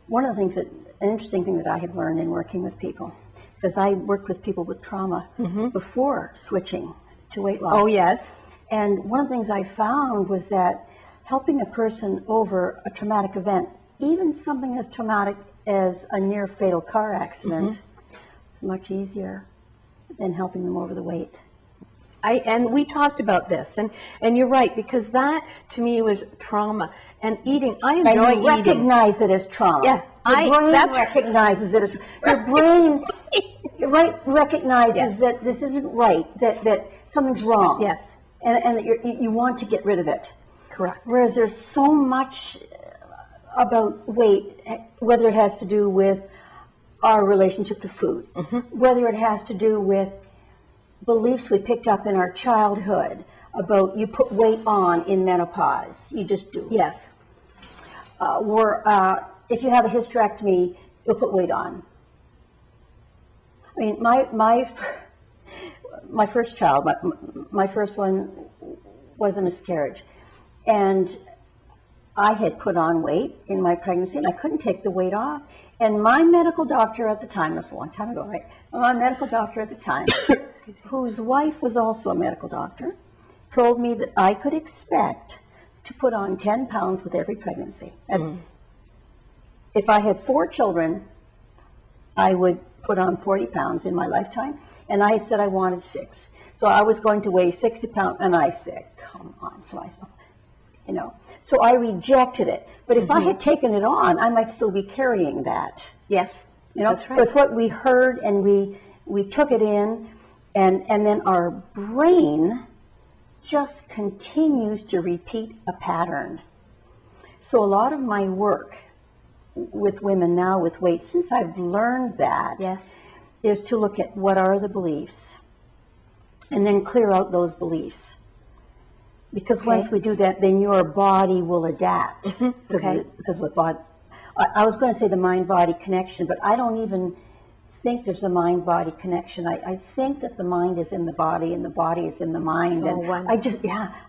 one of the things an interesting thing that I have learned in working with people, because I worked with people with trauma before switching to weight loss. Oh, yes. And one of the things I found was that helping a person over a traumatic event, even something as traumatic as a near fatal car accident, is much easier than helping them over the weight. And we talked about this, and you're right, because that to me was trauma. And eating, I enjoy eating. Recognize it as trauma. Yeah, your brain recognizes it as your brain recognizes that this isn't right, that something's wrong. Yes, and that you want to get rid of it. Correct. Whereas there's so much about weight, whether it has to do with our relationship to food, whether it has to do with beliefs we picked up in our childhood about you put weight on in menopause. You just do. Yes. Or if you have a hysterectomy, you'll put weight on. I mean, my first child, my first one was a miscarriage. And I had put on weight in my pregnancy, and I couldn't take the weight off. And my medical doctor at the time, that's a long time ago, right? My medical doctor at the time, whose wife was also a medical doctor, told me that I could expect to put on 10 pounds with every pregnancy. If I had 4 children, I would put on 40 pounds in my lifetime, and I had said I wanted 6. So I was going to weigh 60 pounds, and I said, come on. So I said, so I rejected it. But if I had taken it on, I might still be carrying that. Yes. That's right. So it's what we heard, and we took it in, and then our brain just continues to repeat a pattern. So a lot of my work with women now with weight, since I've learned that, is to look at what are the beliefs and then clear out those beliefs. Because once we do that, then your body will adapt. Because the body, I was going to say the mind-body connection, but I don't even think there's a mind-body connection. I think that the mind is in the body and the body is in the mind. And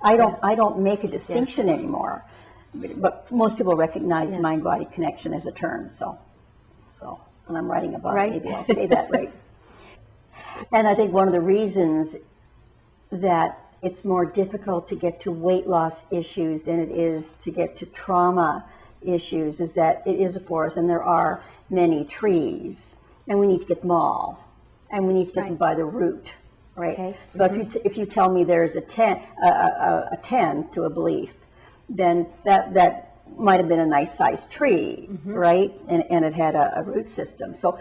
I don't make a distinction anymore. But most people recognize mind-body connection as a term. So when I'm writing about it, maybe I'll say that right. And I think one of the reasons that it's more difficult to get to weight loss issues than it is to get to trauma issues is that it is a forest and there are many trees, and we need to get them all, and we need to get them by the root, right? So if you tell me there's a 10 to a belief, then that might have been a nice sized tree, right? And it had a root system. So